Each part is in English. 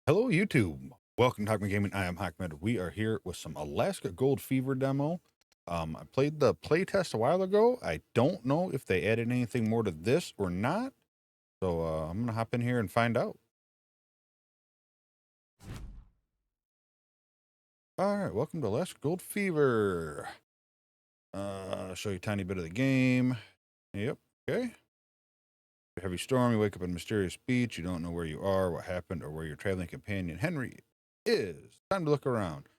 Hello, YouTube. Welcome to Hackman Gaming. I am Hackman. We are here with some Alaska Gold Fever demo. I played the playtest a while ago. I don't know if they added anything more to this or not. So I'm going to hop in here and find out. All right, welcome to Alaska Gold Fever. Show you a tiny bit of the game. Yep, okay. Heavy storm, you wake up in a mysterious beach. You don't know where you are, what happened, or where your traveling companion Henry is. Time to look around.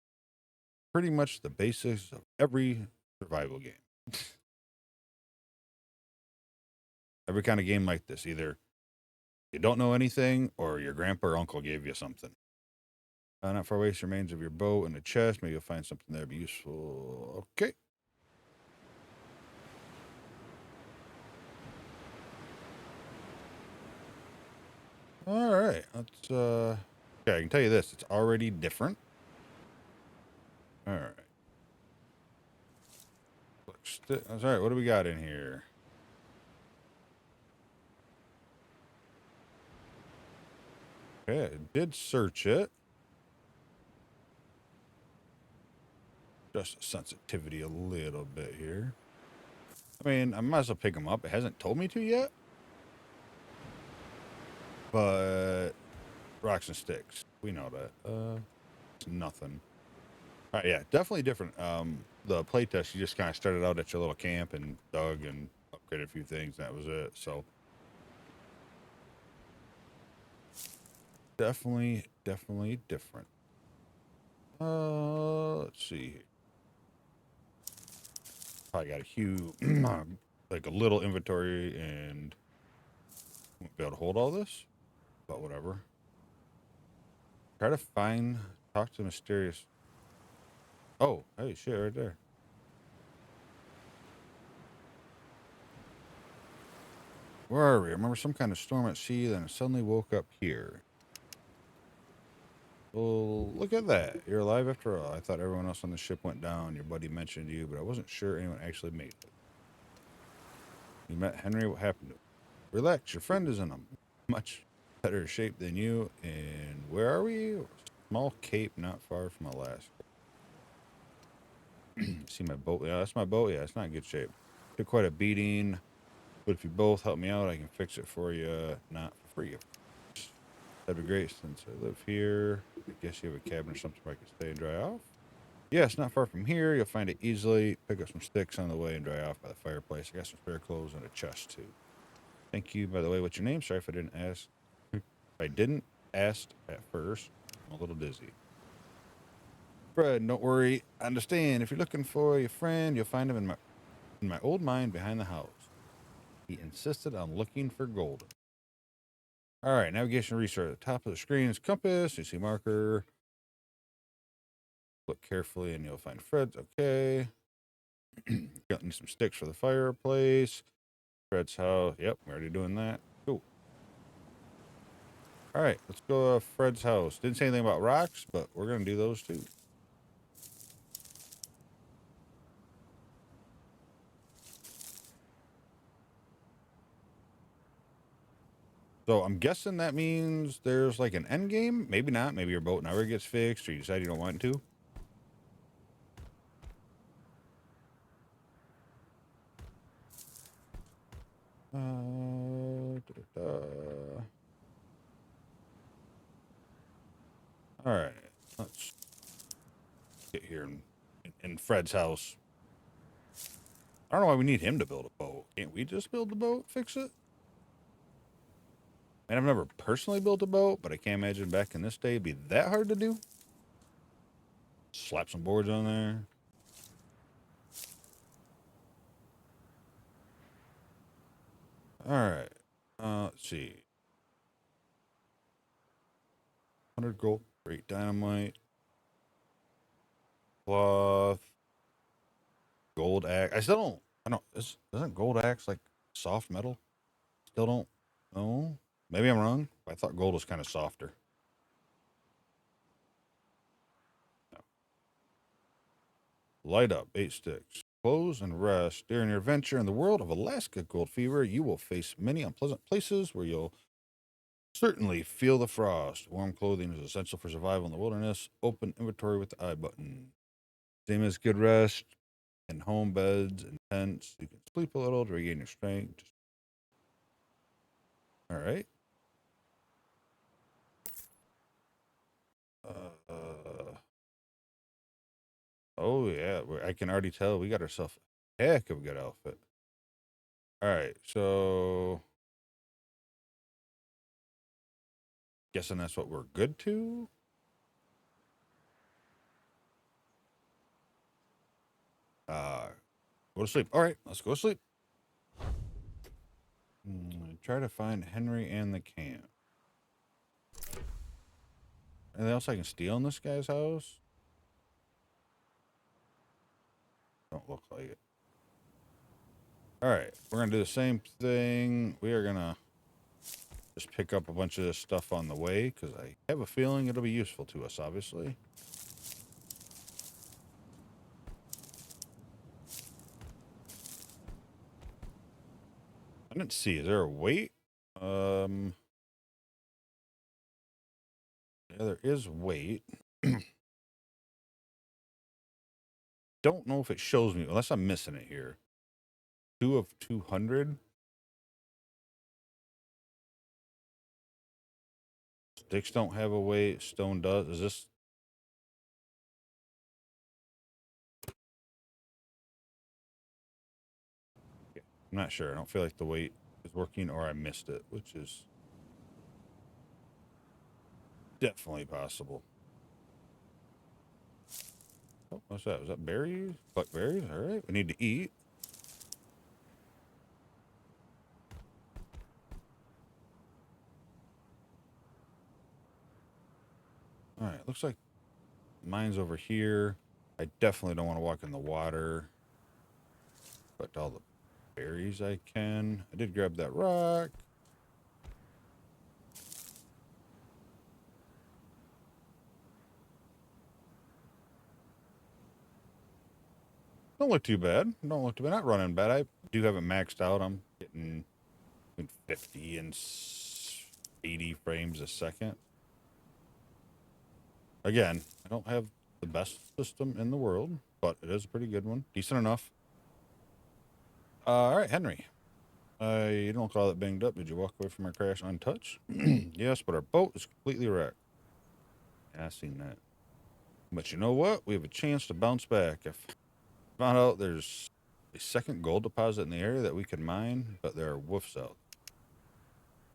Pretty much the basics of every survival game. Every kind of game like this, either you don't know anything or your grandpa or uncle gave you something. Not far away, remains of your boat in a chest. Maybe you'll find something there be useful. Okay. All right. Let's okay, I can tell you this. It's already different. All right. All right, what do we got in here? Okay, I did search it. Just sensitivity a little bit here. I mean, I might as well pick them up. It hasn't told me to yet. But rocks and sticks. We know that. It's nothing. All right, yeah, definitely different. The playtest, you just kind of started out at your little camp and dug and upgraded a few things. That was it. So definitely different. Let's see. Probably got a huge, like a little inventory, and won't be able to hold all this, but whatever. Try to find, talk to the mysterious. Oh, hey, shit, right there. Where are we? I remember some kind of storm at sea, then it suddenly woke up here. Well, look at that. You're alive after all. I thought everyone else on the ship went down. Your buddy mentioned you, but I wasn't sure anyone actually made it. You met Henry. What happened to him? Relax. Your friend is in a much better shape than you. And where are we? Small cape not far from Alaska. See my boat? Yeah, that's my boat. Yeah, it's not in good shape. Took quite a beating. But if you both help me out, I can fix it for you. Not for free. That'd be great since I live here. I guess you have a cabin or something where I can stay and dry off. Yes, not far from here. You'll find it easily. Pick up some sticks on the way and dry off by the fireplace. I got some spare clothes and a chest too. Thank you. By the way, what's your name? Sorry if I didn't ask. If I didn't ask at first. I'm a little dizzy. Fred, don't worry. I understand. If you're looking for your friend, you'll find him in my old mine behind the house. He insisted on looking for gold. All right, navigation research. At the top of the screen is compass. You see marker. Look carefully and you'll find Fred's. Okay. Got me some sticks for the fireplace. Fred's house. Yep, we're already doing that. Cool. All right, let's go to Fred's house. Didn't say anything about rocks, but we're going to do those too. So I'm guessing that means there's like an end game. Maybe not. Maybe your boat never gets fixed or you decide you don't want to. Da-da-da. All right, let's get here in Fred's house. I don't know why we need him to build a boat. Can't we just build the boat, fix it? And I've never personally built a boat, but I can't imagine back in this day it'd be that hard to do. Slap some boards on there. All right. Let's see. 100 gold. Great dynamite. Cloth. Gold axe. I still don't. I don't. Isn't gold axe like soft metal? Still don't know. Maybe I'm wrong. I thought gold was kind of softer. No. Light up. 8 sticks. Close and rest. During your adventure in the world of Alaska Gold Fever, you will face many unpleasant places where you'll Certainly, feel the frost. Warm clothing is essential for survival in the wilderness. Open inventory with the I button. Same as good rest and home beds and tents. You can sleep a little to regain your strength. All right. Oh yeah, I can already tell we got ourselves a heck of a good outfit. All right, so guessing that's what we're good to. Go to sleep. All right, let's go to sleep. Try to find Henry and the camp. Anything else I can steal in this guy's house? Don't look like it. All right, we're gonna do the same thing. We are gonna just pick up a bunch of this stuff on the way because I have a feeling it'll be useful to us, obviously. I didn't see. Is there a weight? Yeah, there is weight. Don't know if it shows me unless I'm missing it here. 2 of 200. Sticks don't have a weight. Stone does. Is this? Yeah, I'm not sure. I don't feel like the weight is working or I missed it, which is definitely possible. Oh, what's that? Was that berries? Blackberries? All right. We need to eat. All right. Looks like mine's over here. I definitely don't want to walk in the water. Collect all the berries I can. I did grab that rock. Don't look too bad. Don't look too bad. Not running bad. I do have it maxed out. I'm getting between 50 and 80 frames a second. Again, I don't have the best system in the world, but it is a pretty good one. Decent enough. All right, Henry. You don't call it banged up. Did you walk away from our crash untouched? Yes, but our boat is completely wrecked. Yeah, I seen that. But you know what? We have a chance to bounce back. If found out there's a second gold deposit in the area that we can mine, but there are wolves out.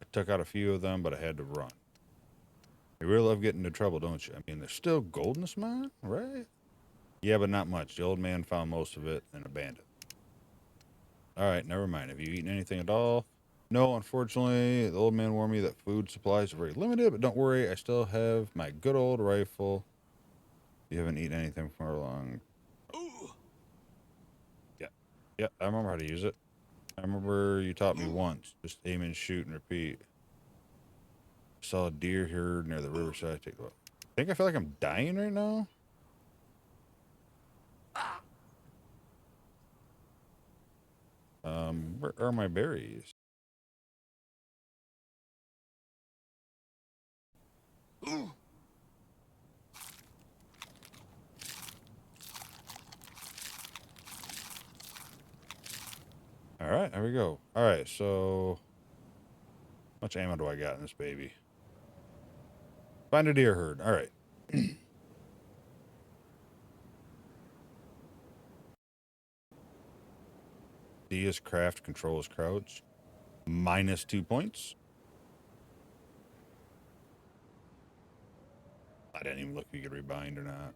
I took out a few of them, but I had to run. You really love getting into trouble, don't you? I mean, there's still gold in this mine, right? Yeah, but not much. The old man found most of it and abandoned. All right, never mind. Have you eaten anything at all? No, unfortunately. The old man warned me that food supplies are very limited, but don't worry. I still have my good old rifle. You haven't eaten anything for a long. Yeah. Yeah, I remember how to use it. I remember you taught me once. Just aim and shoot and repeat. Saw a deer here near the riverside. Take a look. I feel like I'm dying right now. Where are my berries? All right, there we go. All right, so how much ammo do I got in this baby? Find a deer herd. All right. D is craft, control is crouch. Minus 2 points. I didn't even look if you could rebind or not.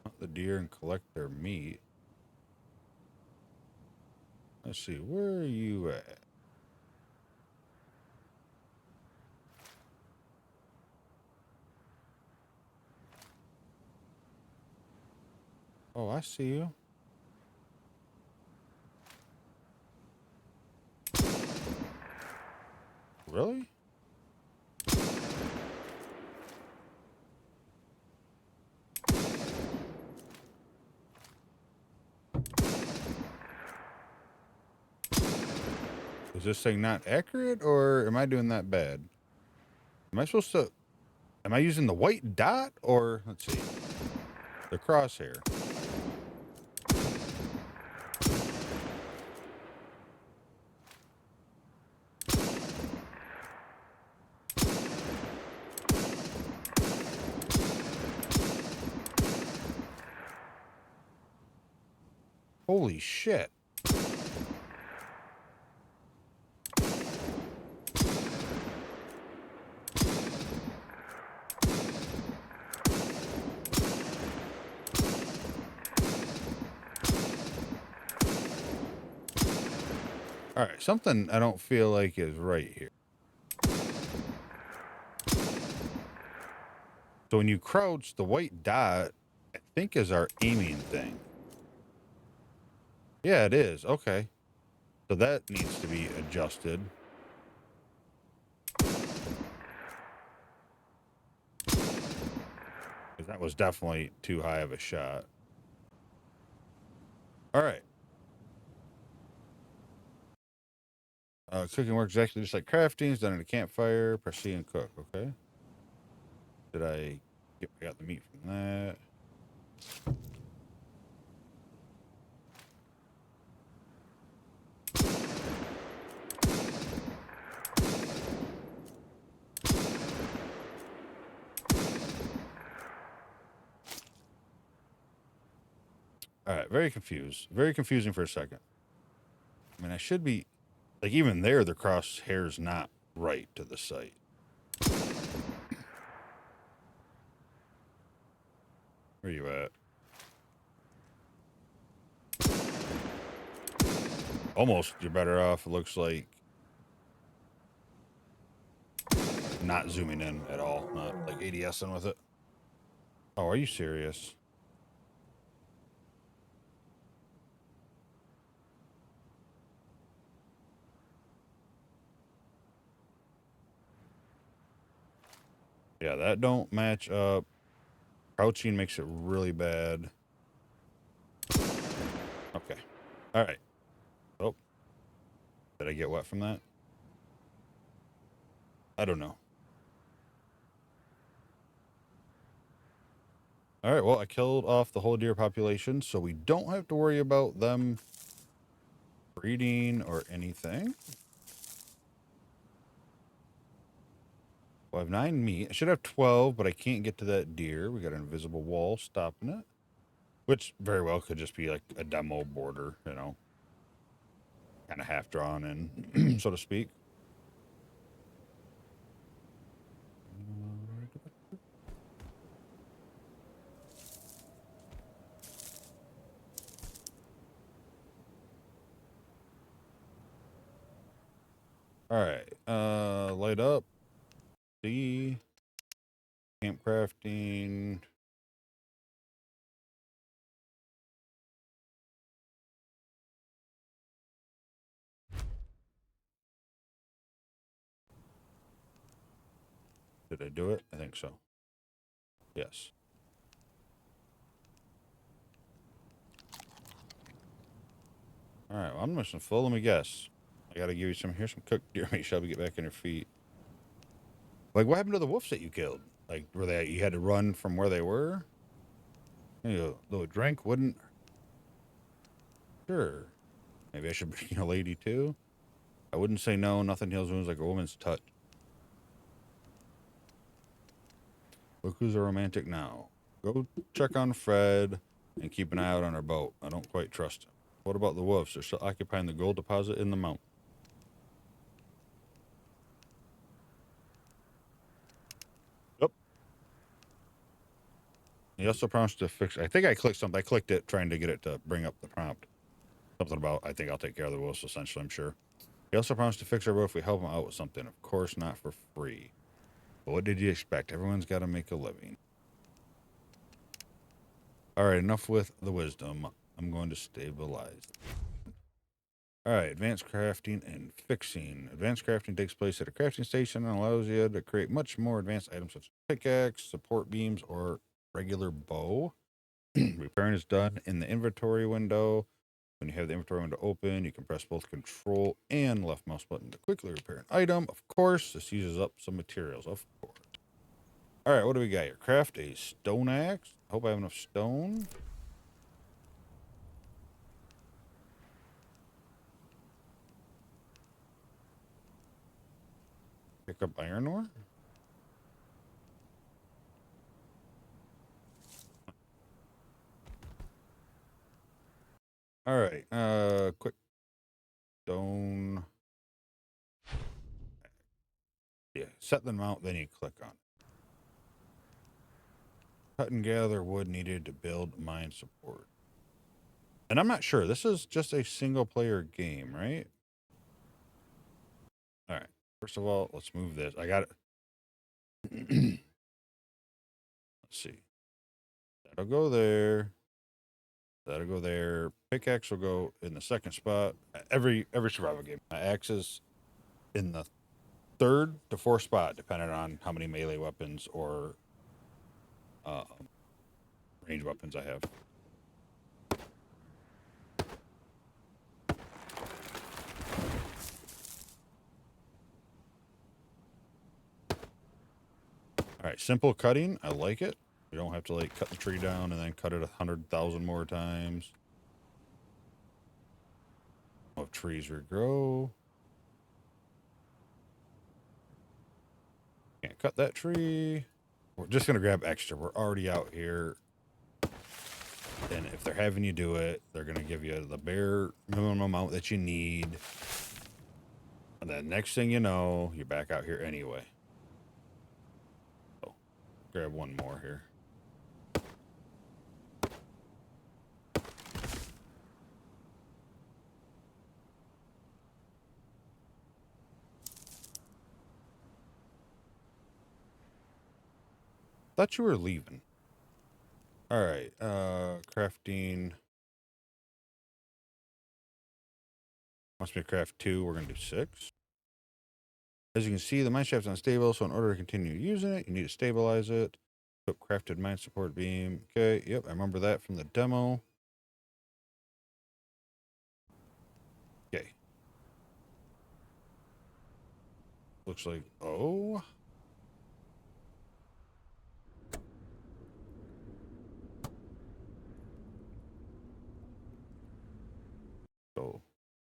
Hunt the deer and collect their meat. Let's see, where are you at? Oh, I see you. Really? Is this thing not accurate or am I doing that bad? Am I supposed to... Am I using the white dot or... Let's see. The crosshair. Holy shit. All right, something I don't feel like is right here. So when you crouch, the white dot, I think, is our aiming thing. Yeah, it is. Okay. So that needs to be adjusted. 'Cause that was definitely too high of a shot. All right. Cooking works exactly just like crafting. It's done in a campfire. Press C and cook. Okay. Did I got the meat from that? All right. Very confused. Very confusing for a second. I mean, I should be... Like, even there, the crosshair's not right to the site. Where you at? Almost, you're better off, it looks like, not zooming in at all. Not, like, ADSing with it. Oh, are you serious? Yeah, that don't match up. Crouching makes it really bad. Okay. All right. Oh. Did I get what from that? I don't know. All right, well, I killed off the whole deer population, so we don't have to worry about them breeding or anything. Well, I have 9 meat. I should have 12, but I can't get to that deer. We got an invisible wall stopping it, which very well could just be like a demo border, you know, kind of half drawn in, so to speak. All right, light up. C. Camp crafting. Did I do it? I think so. Yes. All right, well, I'm missing full. Let me guess. I got to give you some. Here's some cooked deer meat. Shelby, get back on your feet. Like, what happened to the wolves that you killed? Like, were they, you had to run from where they were? You know, the drink wouldn't. Sure. Maybe I should bring you a lady too. I wouldn't say no. Nothing heals wounds like a woman's touch. Look who's a romantic now. Go check on Fred and keep an eye out on our boat. I don't quite trust him. What about the wolves? They're still occupying the gold deposit in the mountain. Yep. He also promised to fix. I think I clicked something. I clicked it trying to get it to bring up the prompt. Something about, I think I'll take care of the wolves, essentially, I'm sure. He also promised to fix our boat if we help him out with something. Of course, not for free. But what did you expect? Everyone's got to make a living. All right, enough with the wisdom. I'm going to stabilize. All right, advanced crafting and fixing. Advanced crafting takes place at a crafting station and allows you to create much more advanced items such as pickaxe, support beams, or regular bow. Repairing is done in the inventory window. When you have the inventory window open, you can press both control and left mouse button to quickly repair an item. Of course, this uses up some materials. Of course. All right, what do we got here? Craft a stone axe. Hope I have enough stone. Pick up iron ore. All right, quick stone. Yeah, set the mount, then you click on it. Cut and gather wood needed to build mine support. And I'm not sure. This is just a single player game, right? All right. First of all, let's move this. I got it. Let's see. That'll go there. That'll go there. Pickaxe will go in the second spot. Every survival game, my axe is in the third to fourth spot, depending on how many melee weapons or range weapons I have. All right, simple cutting. I like it. You don't have to like cut the tree down and then cut it 100,000 more times. Of trees regrow. Can't cut that tree. We're just gonna grab extra. We're already out here. And if they're having you do it, they're gonna give you the bare minimum amount that you need. And then next thing you know, you're back out here anyway. So grab one more here. Thought you were leaving. All right, crafting. Wants me to craft 2. We're gonna do 6. As you can see, the mineshaft's unstable, so in order to continue using it, you need to stabilize it. Equip crafted mine support beam. Okay, yep, I remember that from the demo. Okay. Looks like, oh. So,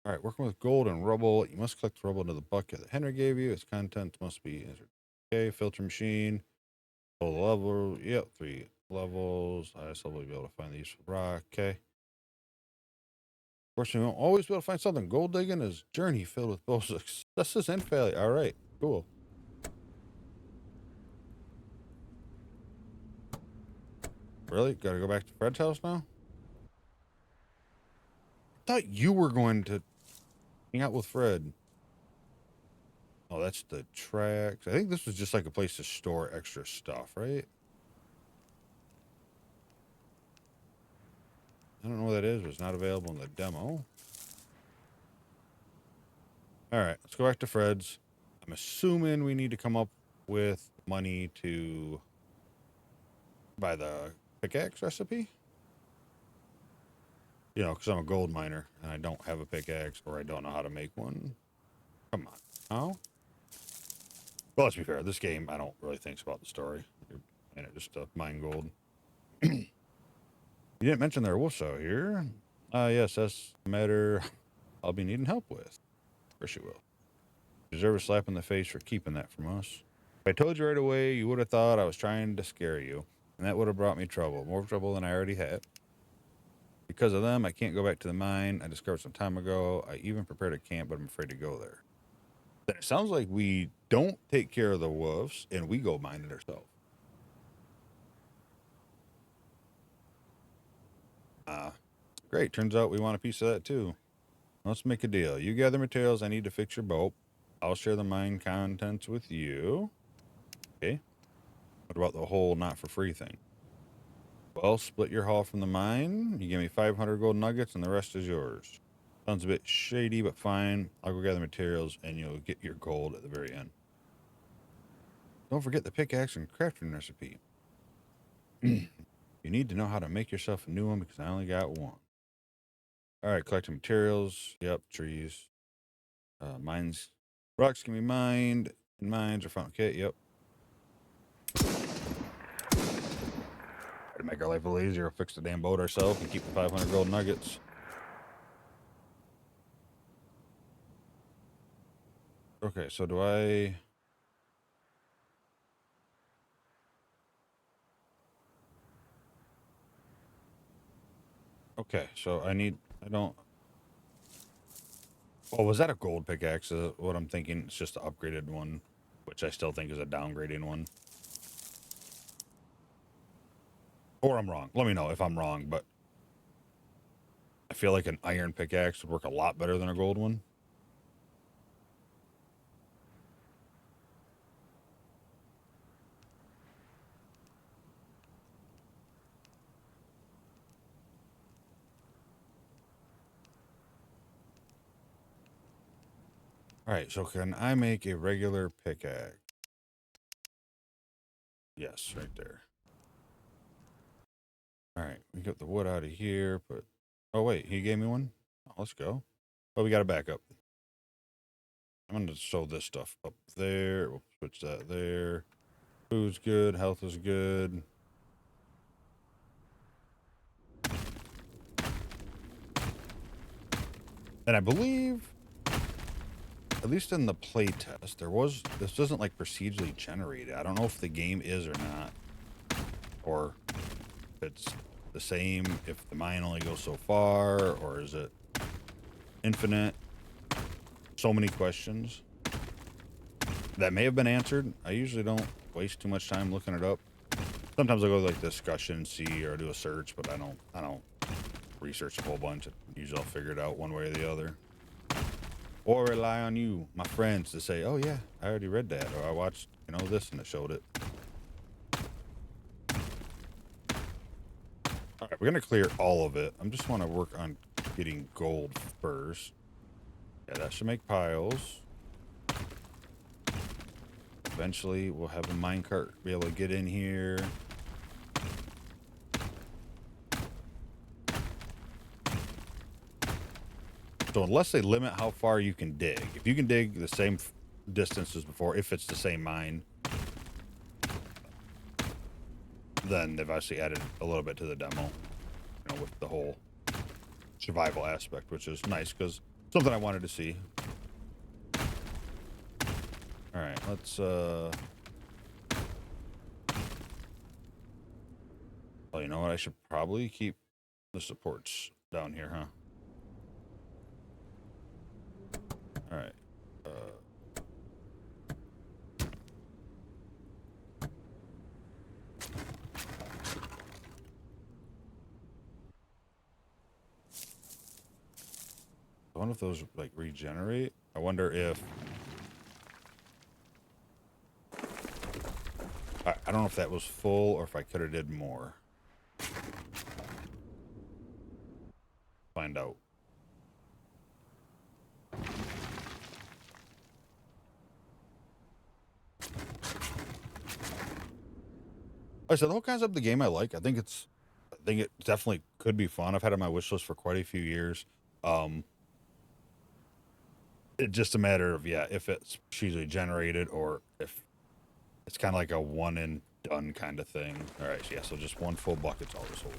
all right, working with gold and rubble. You must collect the rubble into the bucket that Henry gave you. Its contents must be entered. Okay, filter machine. Full level. Yep, 3 levels. Highest level, you'll be able to find the useful rock. Okay. Fortunately, you won't always be able to find something. Gold digging is journey filled with both successes and failure. All right, cool. Really? Gotta go back to Fred's house now? Thought you were going to hang out with Fred. Oh, that's the tracks. I think this was just like a place to store extra stuff, right? I don't know what that is, but it's not available in the demo. All right, let's go back to Fred's. I'm assuming we need to come up with money to buy the pickaxe recipe. You know, because I'm a gold miner and I don't have a pickaxe or I don't know how to make one. Come on. Oh? Well, let's be fair. This game, I don't really think about the story. You're in it just to mine gold. You didn't mention there wolves out here. Yes, that's a matter I'll be needing help with. Of course you will. You deserve a slap in the face for keeping that from us. If I told you right away, you would have thought I was trying to scare you, and that would have brought me trouble. More trouble than I already had. Because of them, I can't go back to the mine I discovered some time ago. I even prepared a camp, but I'm afraid to go there. Then it sounds like we don't take care of the wolves, and we go mine it ourselves. Great. Turns out we want a piece of that too. Let's make a deal. You gather materials I need to fix your boat. I'll share the mine contents with you. Okay. What about the whole not for free thing? Well, split your haul from the mine. You give me 500 gold nuggets and the rest is yours. Sounds a bit shady, but fine. I'll go gather materials and you'll get your gold at the very end. Don't forget the pickaxe and crafting recipe. You need to know how to make yourself a new one because I only got one. All right, collecting materials. Yep, trees. Mines. Rocks can be mined. And mines are found. Okay, yep. To make our life a little easier, we'll fix the damn boat ourselves and keep the 500 gold nuggets. Okay, so do I... Okay, so I don't... Oh, was that a gold pickaxe? Is what I'm thinking. It's just an upgraded one, which I still think is a downgrading one. Or I'm wrong. Let me know if I'm wrong, but I feel like an iron pickaxe would work a lot better than a gold one. All right, so can I make a regular pickaxe? Yes, right there. All right, we got the wood out of here, but... Oh, wait, he gave me one? Oh, let's go. Oh, we got a backup. I'm going to sew this stuff up there. We'll switch that there. Food's good. Health is good. And I believe, at least in the playtest, this isn't like procedurally generated. I don't know if the game is or not. Or if it's the same if the mine only goes so far, or is it infinite? So many questions that may have been answered. I usually don't waste too much time looking it up. Sometimes I'll go to like discussion and see, or do a search, but I don't research a whole bunch. Usually I'll figure it out one way or the other. Or rely on you, my friends, to say, oh yeah, I already read that, or I watched, this and it showed it. All right, we're gonna clear all of it. I just want to work on getting gold first. Yeah, that should make piles. Eventually, we'll have a minecart be able to get in here. So unless they limit how far you can dig, if you can dig the same distance as before, if it's the same mine, then they've actually added a little bit to the demo, with the whole survival aspect, which is nice because something I wanted to see. All right, let's oh, you know what? I should probably keep the supports down here, huh? All right. I wonder if those like regenerate. I wonder if I don't know if that was full or if I could have did more. Find out. I said the whole concept of the game I like. I think it definitely could be fun. I've had it on my wish list for quite a few years. It's just a matter of if it's usually generated or if it's kind of like a one and done kind of thing. All right, so so just one full bucket's all this hold.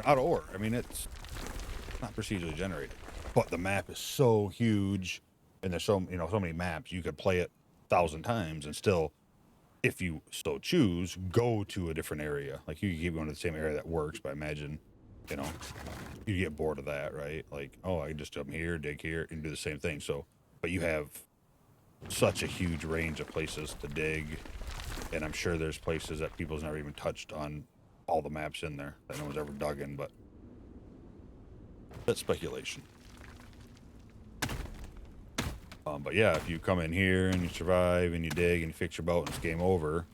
Out of ore. I mean, it's not procedurally generated, but the map is so huge, and there's so many maps. You could play it 1,000 times and still, if you so choose, go to a different area. Like you could keep going to the same area that works, but imagine, you get bored of that, right? Like, oh, I can just jump here, dig here, and do the same thing. So, but you have such a huge range of places to dig, and I'm sure there's places that people's never even touched on all the maps in there that no one's ever dug in, but that's speculation. But yeah, if you come in here and you survive and you dig and you fix your boat and it's game over,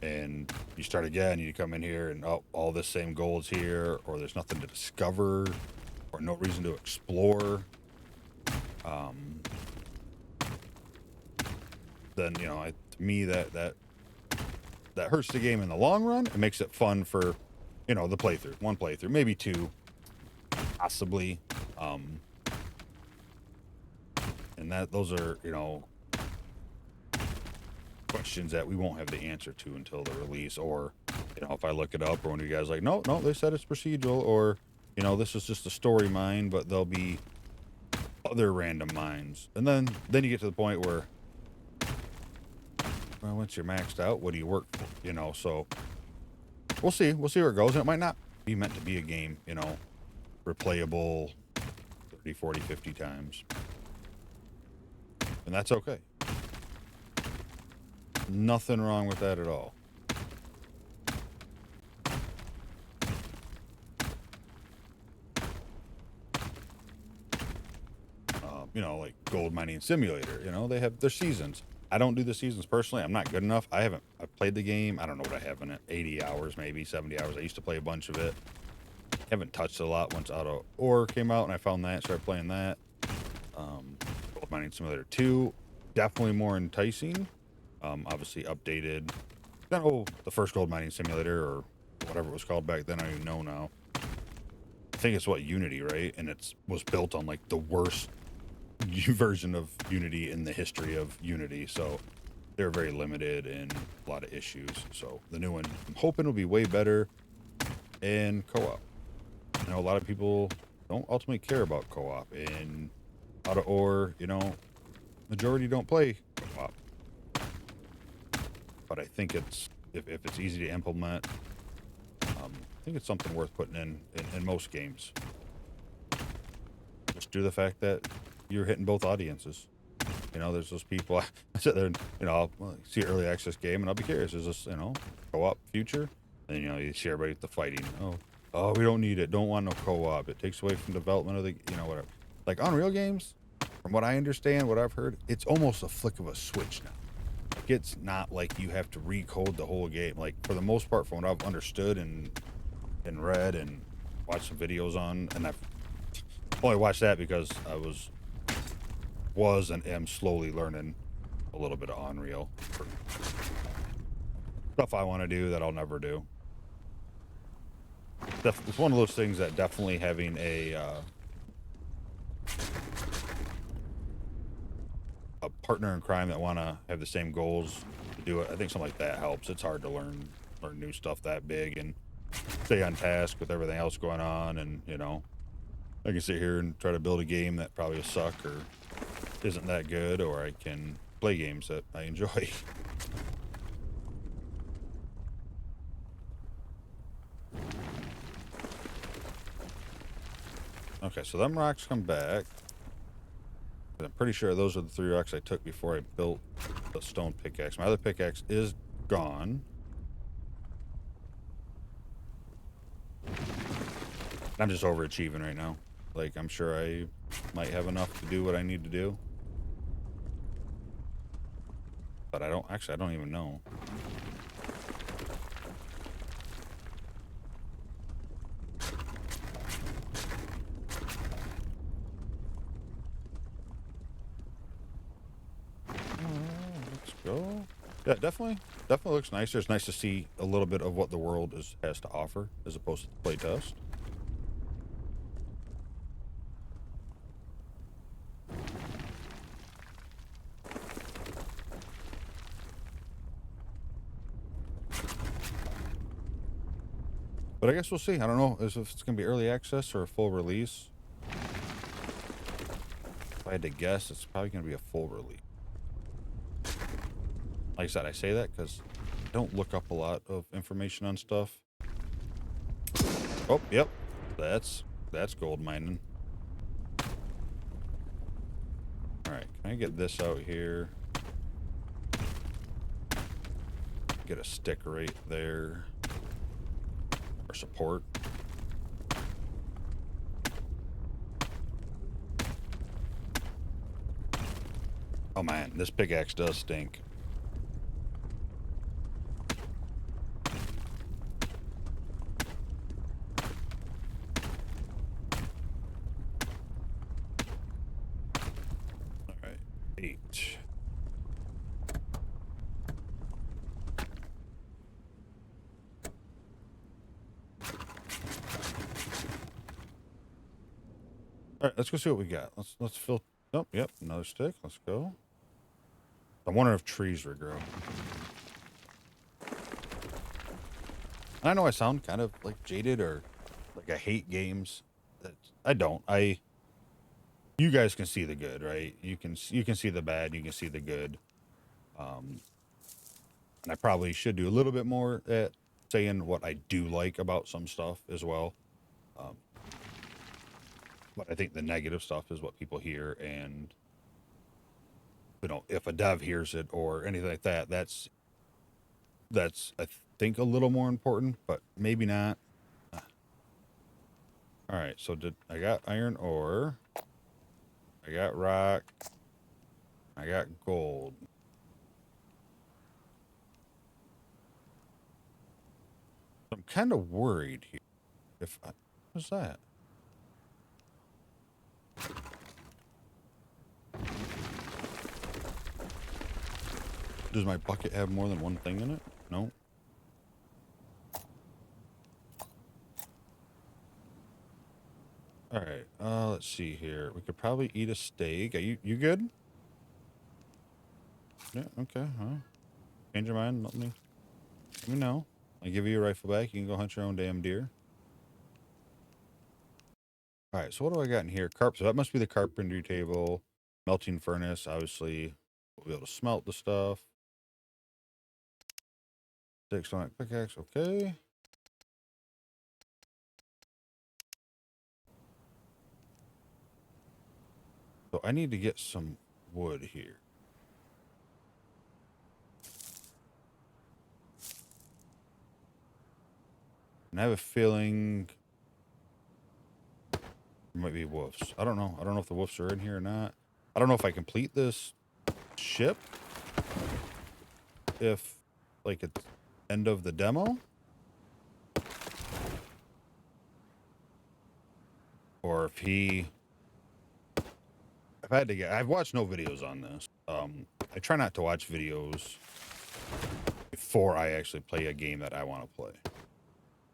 and you start again, you come in here and all this same gold's here, or there's nothing to discover, or no reason to explore, then to me that hurts the game in the long run. It makes it fun for the playthrough, one playthrough, maybe two, possibly, and those are questions that we won't have the answer to until the release, or you know, if I look it up, or one of you guys like, no, they said it's procedural, or you know, this is just a story mine, but there'll be other random mines, and then you get to the point where, well, once you're maxed out, what do you work for? You know, so we'll see where it goes, and it might not be meant to be a game, you know, replayable 30, 40, 50 times, and that's okay. Nothing wrong with that at all. You know, like Gold Mining Simulator, you know, they have their seasons. I don't do the seasons personally. I'm not good enough. I've played the game. I don't know what I have in it. 80 hours, maybe 70 hours. I used to play a bunch of it. Haven't touched it a lot once Auto Ore came out and I found that, started playing that. Gold Mining Simulator 2, definitely more enticing. Obviously updated. I don't know the first Gold Mining Simulator or whatever it was called back then. I don't even know now. I think it's what, Unity, right? And it was built on like the worst version of Unity in the history of Unity, so they're very limited and a lot of issues. So the new one, I'm hoping will be way better and co-op. You know, a lot of people don't ultimately care about co-op, and Auto Ore, you know, majority don't play co-op. But I think it's if it's easy to implement, I think it's something worth putting in most games. Just due to the fact that you're hitting both audiences. You know, there's those people. I sit there and, you know, I'll see an early access game and I'll be curious. Is this, you know, co-op future? And, you know, you see everybody with the fighting. Oh, we don't need it. Don't want no co-op. It takes away from development of the, you know, whatever. Like Unreal games, from what I understand, what I've heard, it's almost a flick of a switch now. Like, it's not like you have to recode the whole game. Like, for the most part, from what I've understood and read and watched some videos on, and I've only watched that because I was and am slowly learning a little bit of Unreal for stuff I want to do that I'll never do. It's one of those things that definitely having a partner in crime that want to have the same goals to do it, I think something like that helps. It's hard to learn new stuff that big and stay on task with everything else going on, and you know, I can sit here and try to build a game that probably will suck or isn't that good, or I can play games that I enjoy. Okay, so them rocks come back. I'm pretty sure those are the 3 rocks I took before I built the stone pickaxe. My other pickaxe is gone. I'm just overachieving right now. Like, I'm sure I might have enough to do what I need to do. But I don't even know. Let's go. Yeah, definitely looks nicer. It's nice to see a little bit of what the world has to offer as opposed to the playtest. But I guess we'll see. I don't know if it's going to be early access or a full release. If I had to guess, it's probably going to be a full release. Like I said, I say that because I don't look up a lot of information on stuff. Oh, yep. That's gold mining. Alright, can I get this out here? Get a stick right there. For support. Oh man, this pickaxe does stink. Alright, 8. Alright, let's go see what we got. Let's fill. Oh, yep, another stick. Let's go. I wonder if trees regrow. And I know I sound kind of like jaded or like I hate games. I don't. You guys can see the good, right? You can see the bad, you can see the good. And I probably should do a little bit more at saying what I do like about some stuff as well. Um, but I think the negative stuff is what people hear, and if a dev hears it or anything like that, that's I think a little more important, but maybe not. All right, so I got iron ore, I got rock, I got gold. I'm kind of worried here. What's that? Does my bucket have more than one thing in it? No. All right. Let's see here. We could probably eat a steak. Are you good? Yeah. Okay. Change your mind. Let me know. I give you a rifle back. You can go hunt your own damn deer. All right. So what do I got in here? So that must be the carpentry table, melting furnace. Obviously, we'll be able to smelt the stuff. Sonic pickaxe. Okay. So I need to get some wood here. And I have a feeling there might be wolves. I don't know. I don't know if the wolves are in here or not. I don't know if I complete this ship. If, like, it's end of the demo. Or if I had to get, I've watched no videos on this. I try not to watch videos before I actually play a game that I want to play.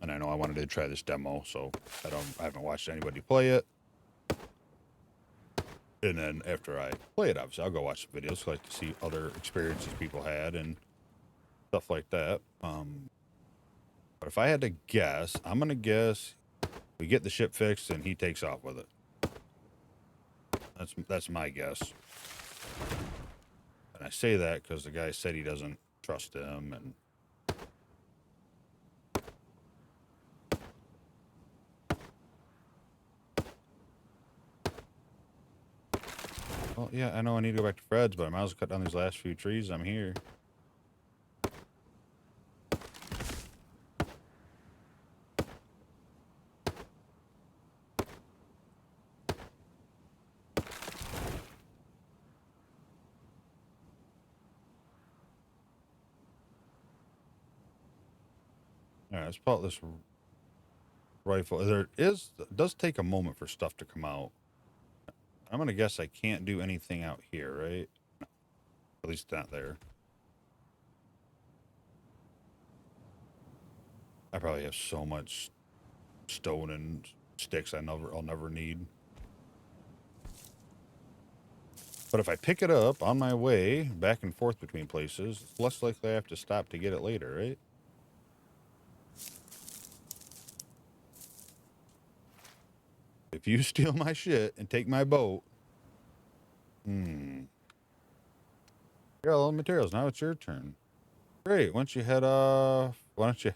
And I know I wanted to try this demo, so I haven't watched anybody play it. And then after I play it, obviously, I'll go watch the videos. I like to see other experiences people had and stuff like that. But if I had to guess, I'm going to guess we get the ship fixed and he takes off with it. That's my guess. And I say that because the guy said he doesn't trust him, and well, yeah, I know I need to go back to Fred's, but I might as well cut down these last few trees. I'm here. All right, let's pull out this rifle. It does take a moment for stuff to come out. I'm gonna guess I can't do anything out here, right? No, at least not there. I probably have so much stone and sticks I'll never need. But if I pick it up on my way back and forth between places, it's less likely I have to stop to get it later, right? If you steal my shit and take my boat, got all the materials. Now it's your turn. Great. Once you head off, why don't you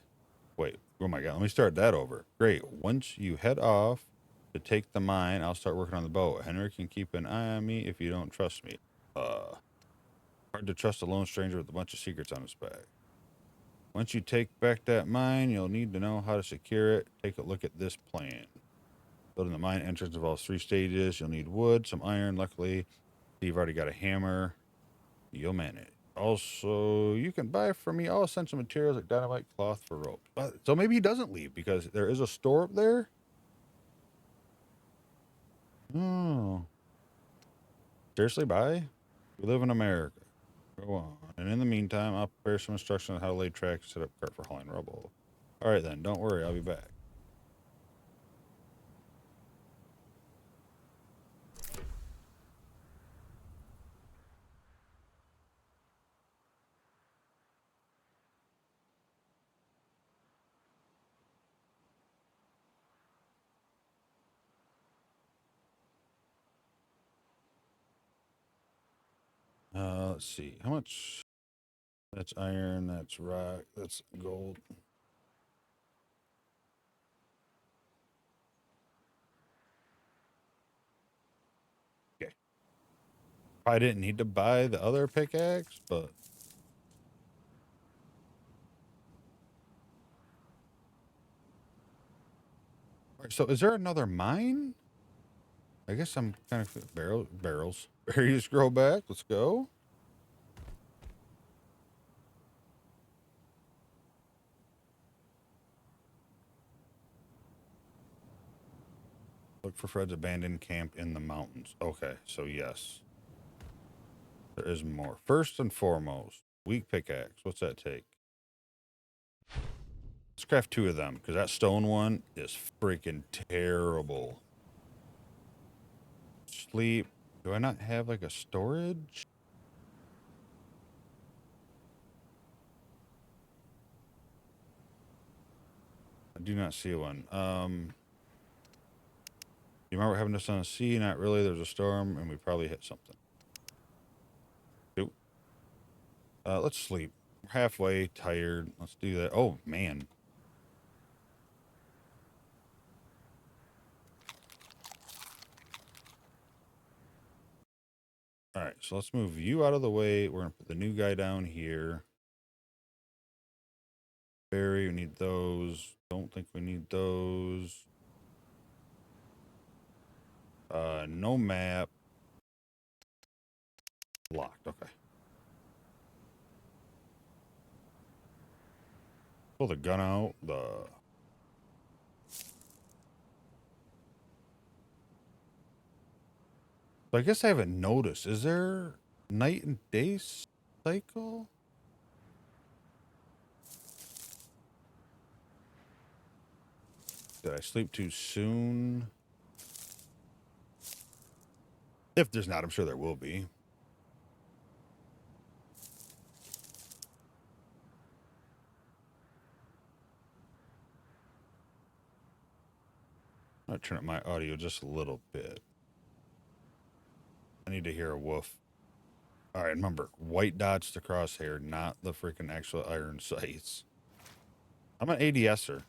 wait? Oh my God. Let me start that over. Great. Once you head off to take the mine, I'll start working on the boat. Henry can keep an eye on me if you don't trust me. Hard to trust a lone stranger with a bunch of secrets on his back. Once you take back that mine, you'll need to know how to secure it. Take a look at this plan. Building the mine entrance involves 3 stages. You'll need wood, some iron. Luckily, you've already got a hammer. You'll manage. Also, you can buy from me all essential materials like dynamite, cloth for rope. So maybe he doesn't leave because there is a store up there. Oh, seriously, buy? We live in America. Go on. And in the meantime, I'll prepare some instructions on how to lay tracks and set up cart for hauling rubble. All right, then. Don't worry. I'll be back. let's see. How much? That's iron. That's rock. That's gold. Okay. I didn't need to buy the other pickaxe, but. All right, so is there another mine? I guess I'm kind of barrels. Berries grow back. Let's go. Look for Fred's abandoned camp in the mountains. Okay, so yes. There is more. First and foremost, weak pickaxe. What's that take? Let's craft 2 of them, because that stone one is freaking terrible. Sleep. Do I not have like a storage? I do not see one. You remember having this on the sea? Not really. There's a storm, and we probably hit something. Nope. Let's sleep. We're halfway tired. Let's do that. Oh, man. All right, so let's move you out of the way. We're going to put the new guy down here. Berry, we need those. Don't think we need those. No map. Locked, okay. Pull the gun out. So I guess I haven't noticed. Is there night and day cycle? Did I sleep too soon? If there's not, I'm sure there will be. I'll turn up my audio just a little bit. I need to hear a woof. All right, remember, white dots to crosshair, not the freaking actual iron sights. I'm an ADSer.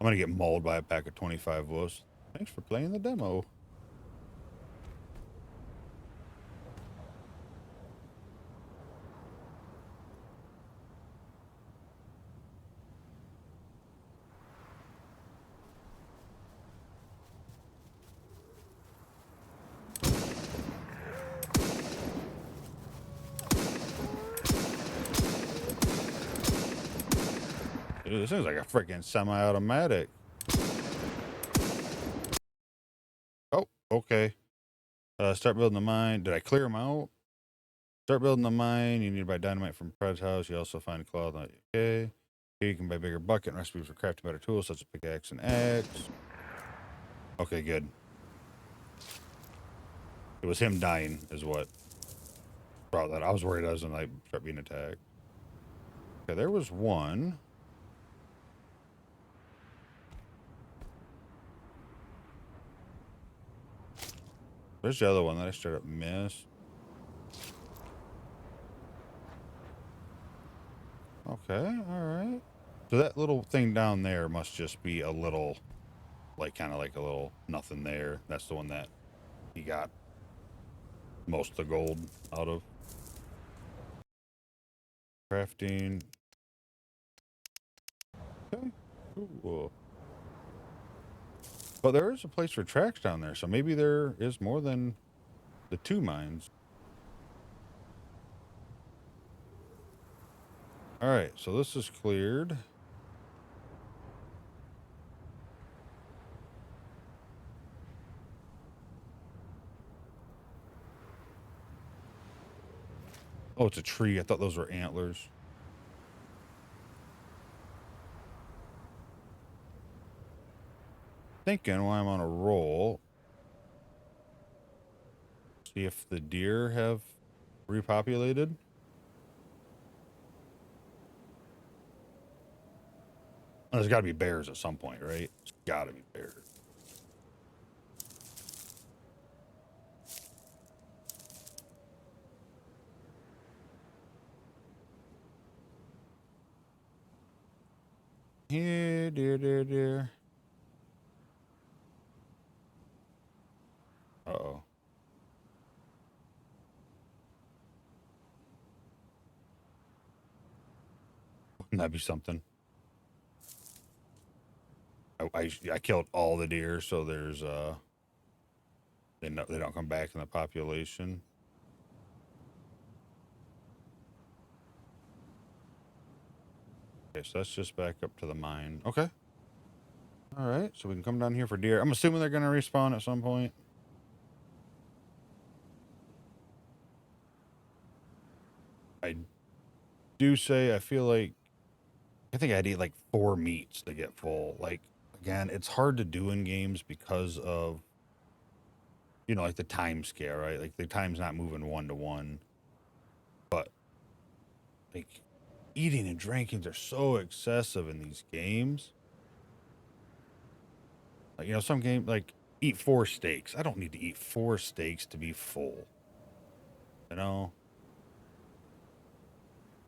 I'm gonna get mauled by a pack of 25 wolves. Thanks for playing the demo. Dude, this is like a freaking semi-automatic. Oh, okay. Start building the mine. Did I clear them out? Start building the mine. You need to buy dynamite from Fred's house. You also find cloth. Okay. Here you can buy bigger bucket and recipes for crafting better tools such as pickaxe and axe. Okay, good. It was him dying is what brought that. I was worried I was gonna like start being attacked. Okay, there was one. There's the other one that I straight up missed. Okay, alright. So that little thing down there must just be a little, like, kind of like a little nothing there. That's the one that he got most of the gold out of. Crafting. Okay, cool. But there is a place for tracks down there, so maybe there is more than the 2 mines. Alright, so this is cleared. Oh, it's a tree. I thought those were antlers. Thinking while I'm on a roll, see if the deer have repopulated. There's got to be bears at some point, right? There's got to be bears. Here, dear, dear, dear. Uh-oh. Wouldn't that be something? I killed all the deer, so there's they don't come back in the population. Okay, so that's just back up to the mine. Okay. All right, so we can come down here for deer. I'm assuming they're gonna respawn at some point. I do say I feel like I think I'd eat like 4 meats to get full. Like again, it's hard to do in games because of like the time scale, right? Like the time's not moving 1 to 1, but like eating and drinking are so excessive in these games. Like some game like eat 4 steaks. I don't need to eat 4 steaks to be full. You know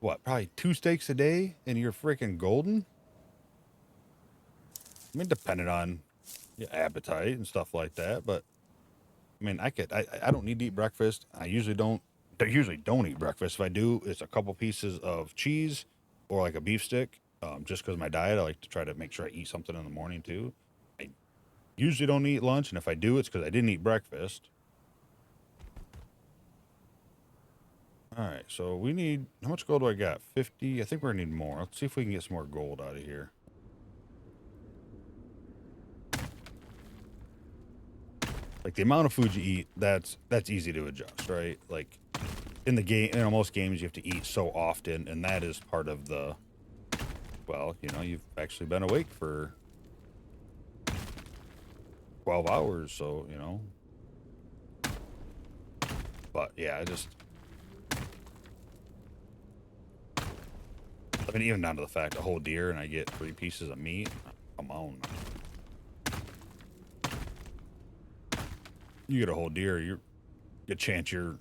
what? Probably 2 steaks a day, and you're freaking golden. I mean, depending on your appetite and stuff like that, but I mean, I don't need to eat breakfast. I usually don't eat breakfast. If I do, it's a couple pieces of cheese or like a beef stick. Just because my diet, I like to try to make sure I eat something in the morning too. I usually don't eat lunch, and if I do, it's because I didn't eat breakfast. All right, so we need, how much gold do I got? 50. I think we're gonna need more. Let's see if we can get some more gold out of here. Like the amount of food you eat, that's easy to adjust, right? Like in the game, in most games, you have to eat so often, and that is part of the. Well, you've actually been awake for 12 hours, so But yeah, I mean, even down to the fact a whole deer and I get 3 pieces of meat. Come on. You get a whole deer, you're good chance you're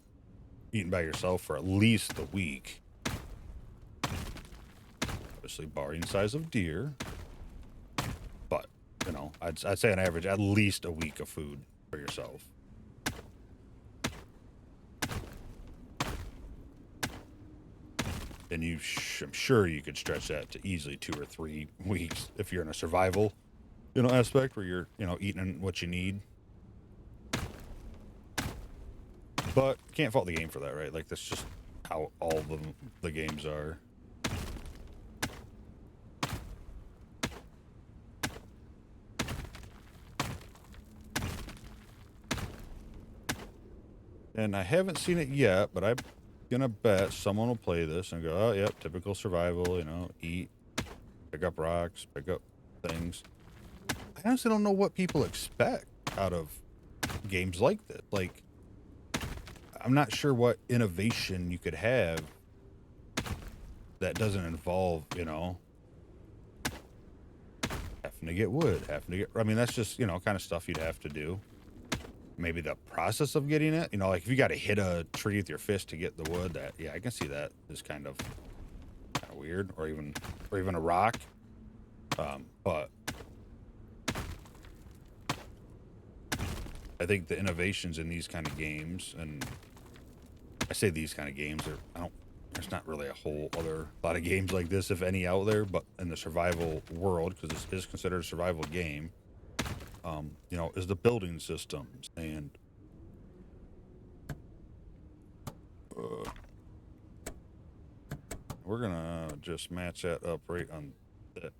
eating by yourself for at least a week. Obviously, barring the size of deer. But, I'd say on average at least a week of food for yourself. And I'm sure you could stretch that to easily 2 or 3 weeks if you're in a survival, aspect where you're, eating what you need. But can't fault the game for that, right? Like that's just how all the games are. And I haven't seen it yet, but I'm gonna bet someone will play this and go, "Oh, yep, typical survival. Eat, pick up rocks, pick up things." I honestly don't know what people expect out of games like this. Like, I'm not sure what innovation you could have that doesn't involve, having to get wood, having to get. I mean, that's just kind of stuff you'd have to do. Maybe the process of getting it, like if you got to hit a tree with your fist to get the wood, that yeah, I can see that is kind of weird, or even a rock. But I think the innovations in these kind of games, and I say these kind of games, there's not really a whole other lot of games like this, if any, out there, but in the survival world, because this is considered a survival game, is the building systems. And we're gonna just match that up right on that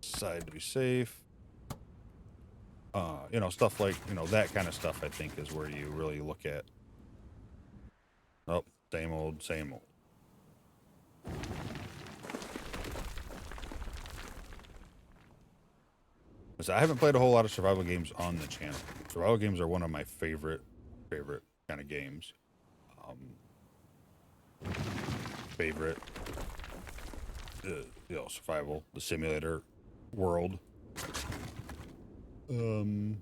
side to be safe. Stuff like, that kind of stuff, I think, is where you really look at. Oh, same old, same old. So I haven't played a whole lot of survival games on the channel. Survival games are one of my favorite kind of games. Favorite, survival, the simulator. world. You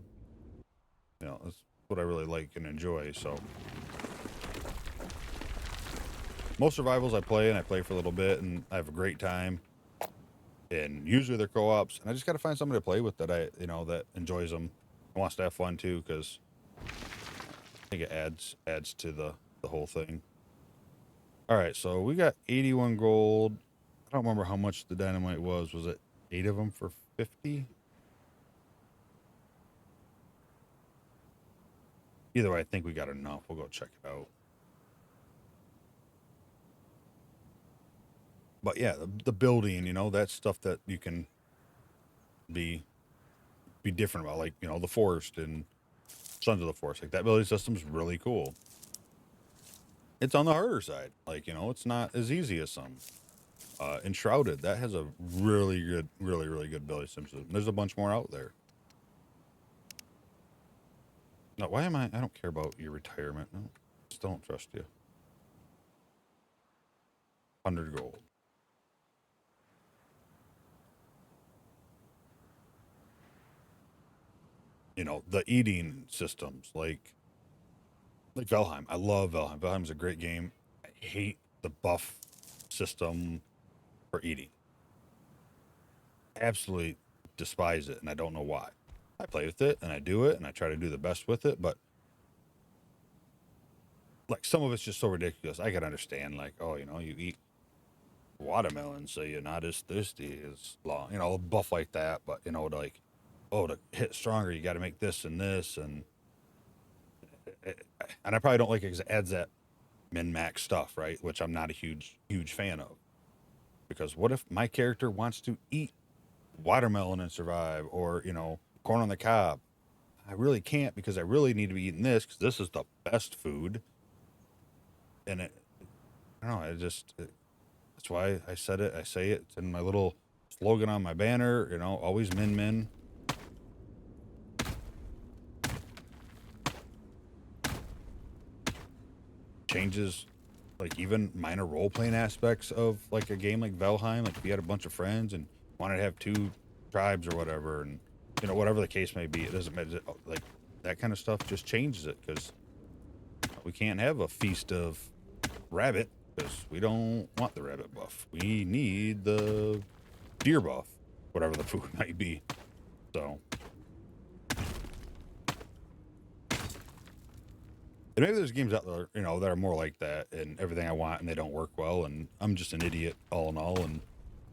know, that's what I really like and enjoy. So most survivals I play, and I play for a little bit, and I have a great time. And usually they're co-ops, and I just got to find somebody to play with that that enjoys them, and wants to have fun too, because I think it adds to the whole thing. All right, so we got 81 gold. I don't remember how much the dynamite was. Was it 8 of them for 50? Either way, I think we got enough. We'll go check it out. But yeah, the building, that's stuff that you can be different about, like, the forest and Sons of the Forest. Like, that building system's really cool. It's on the harder side. Like, it's not as easy as some. Enshrouded, that has a really good, really, really good building system. There's a bunch more out there. No, why am I don't care about your retirement. No, still don't trust you. 100 gold. The eating systems, like Valheim. I love Valheim. Valheim's a great game. I hate the buff system for eating. Absolutely despise it, and I don't know why. I play with it, and I do it, and I try to do the best with it, but like, some of it's just so ridiculous. I can understand, like, oh, you eat watermelon, so you're not as thirsty as long, buff like that. But like, oh, to hit stronger, you got to make this and this, and I probably don't like it because it adds that min max stuff, right? Which I'm not a huge fan of. Because what if my character wants to eat watermelon and survive, or corn on the cob? I really can't, because I really need to be eating this, because this is the best food. And I don't know. That's why I said it. I say it. It's in my little slogan on my banner. Always min. Changes, like, even minor role playing aspects of, like, a game like Valheim. Like, if you had a bunch of friends and wanted to have 2 tribes or whatever, and whatever the case may be, it doesn't matter. Like, that kind of stuff just changes it, because we can't have a feast of rabbit, because we don't want the rabbit buff. We need the deer buff, whatever the food might be. So, and maybe there's games out there, that are more like that, and everything I want, and they don't work well, and I'm just an idiot all in all, and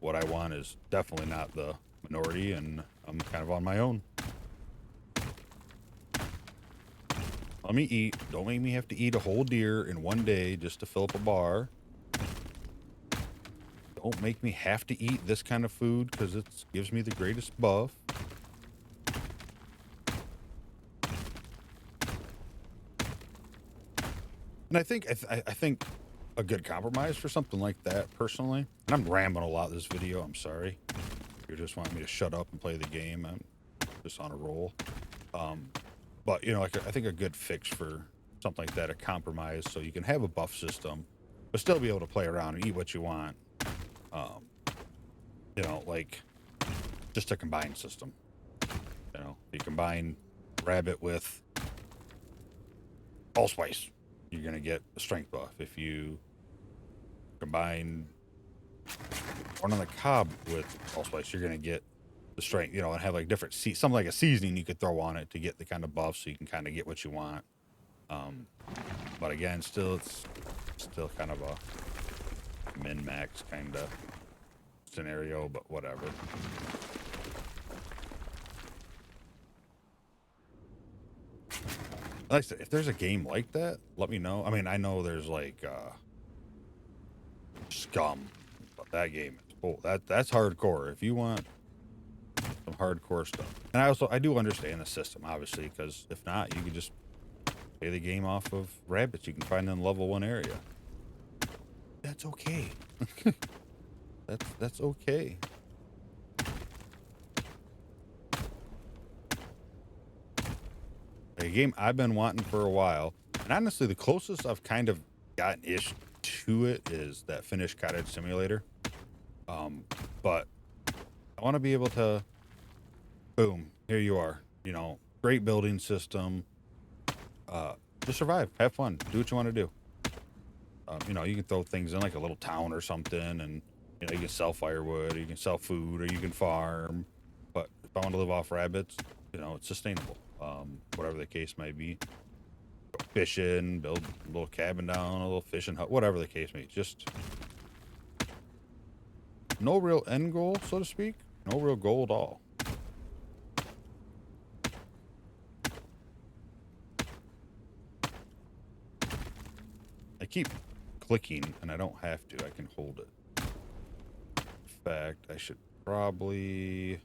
what I want is definitely not the minority, and I'm kind of on my own. Let me eat. Don't make me have to eat a whole deer in one day just to fill up a bar. Don't make me have to eat this kind of food because it gives me the greatest buff. And I think a good compromise for something like that, personally, and I'm rambling a lot this video, I'm sorry. If you're just wanting me to shut up and play the game, I'm just on a roll. But, like, I think a good fix for something like that, a compromise, so you can have a buff system, but still be able to play around and eat what you want. Like, just a combined system. You combine rabbit with allspice, you're going to get a strength buff. If you combine corn on the cob with allspice, you're going to get the strength, and have, like, different something like a seasoning you could throw on it to get the kind of buff, so you can kind of get what you want. But again, it's still kind of a min-max kind of scenario, but whatever. Like I said, if there's a game like that, let me know. I mean, I know there's, like, Scum, but that game is that's hardcore. If you want some hardcore stuff, and I do understand the system, obviously, because if not, you could just pay the game off of rabbits you can find in level 1 area. That's okay. that's okay. A game I've been wanting for a while, and honestly, the closest I've kind of gotten ish to it is that Finnish Cottage Simulator. But the want to be able to, boom, here you are. You know, great building system. Just survive, have fun, do what you want to do. You know, you can throw things in like a little town or something, and you know, you can sell firewood, or you can sell food, or you can farm. But if I want to live off rabbits, you know, it's sustainable. Whatever the case may be. Go fishing, build a little cabin down, a little fishing hut, whatever the case may be. Just no real end goal, so to speak. No real goal at all. I keep clicking, and I don't have to. I can hold it. In fact, I should probably...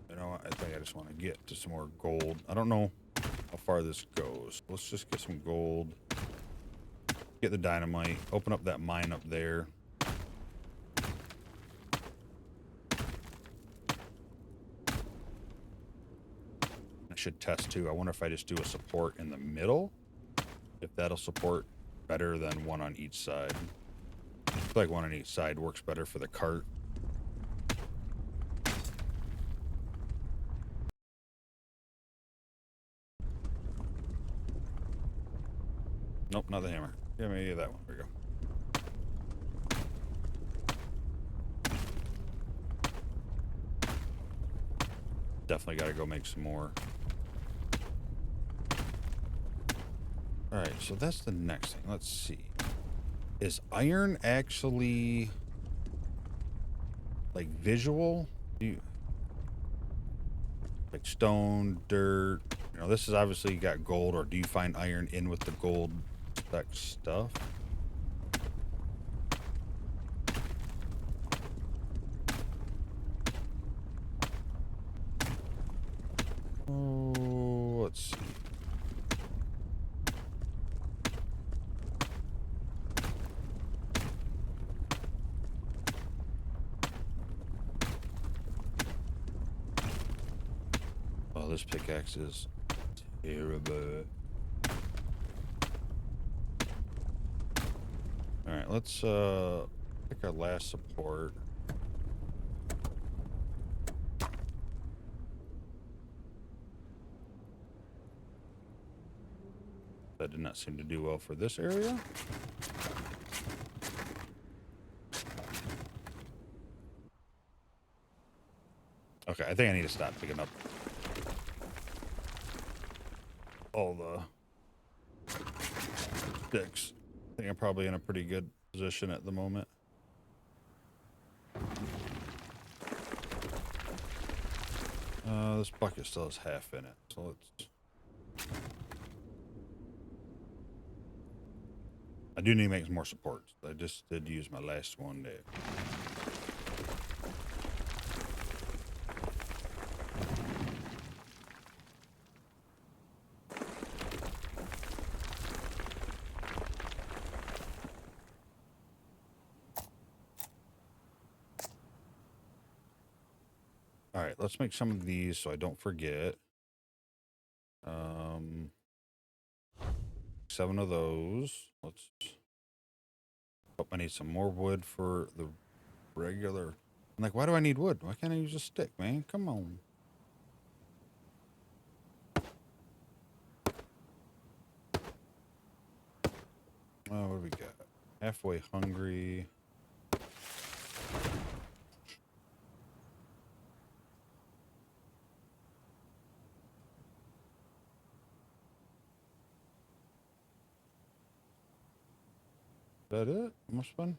You know, I think I just want to get to some more gold. I don't know how far this goes. Let's just get some gold. Get the dynamite. Open up that mine up there. I should test too. I wonder if I just do a support in the middle, if that'll support better than one on each side. I feel like one on each side works better for the cart. Nope, not the hammer. Give me that one. There we go. Definitely got to go make some more. All right, so that's the next thing. Let's see. Is iron actually like visual? Like stone, dirt. You know, this is obviously got gold, or do you find iron in with the gold spec stuff? Oh, let's see. Oh, this pickaxe is terrible. All right, let's pick our last support. That did not seem to do well for this area. Okay, I think I need to stop picking up all the sticks. I think I'm probably in a pretty good position at the moment. This bucket still has half in it, so let's... I do need to make some more supports. I just did use my last one there. All right, let's make some of these so I don't forget. 7 of those. Let's... Oh, I need some more wood for the regular... I'm like, why do I need wood? Why can't I use a stick, man? Come on. Oh, what do we got? Halfway hungry. Is that it? Must have been.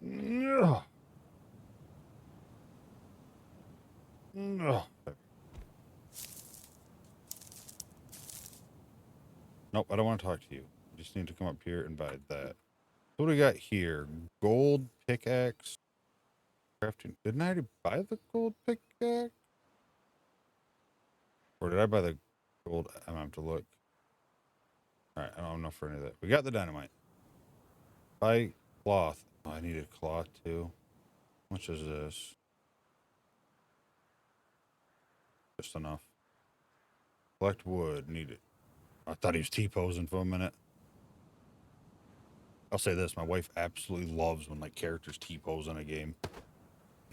No. No. Nope, I don't want to talk to you. I just need to come up here and buy that. What do we got here? Gold pickaxe. Crafting. Didn't I already buy the gold pickaxe? Or did I buy the gold? I'm gonna have to look. Alright, I don't know for any of that. We got the dynamite. Buy cloth. Oh, I needed cloth too. How much is this? Just enough. Collect wood. Need it. I thought he was T-posing for a minute. I'll say this: my wife absolutely loves when like characters T-pose in a game.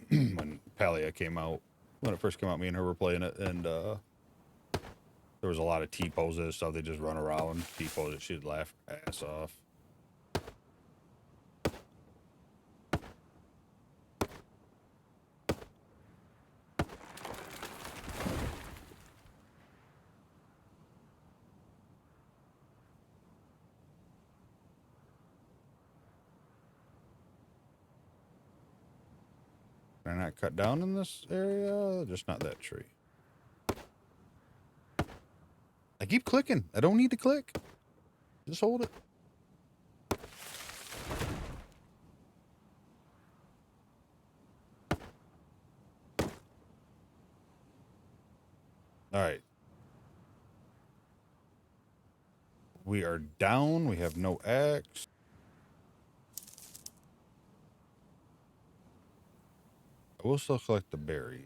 When Palia came out, when it first came out, me and her were playing it, and there was a lot of T-poses, so they just run around T-poses. She'd laugh her ass off. Can I not cut down in this area? Just not that tree. I keep clicking. I don't need to click. Just hold it. All right. We are down. We have no axe. I will still collect the berries.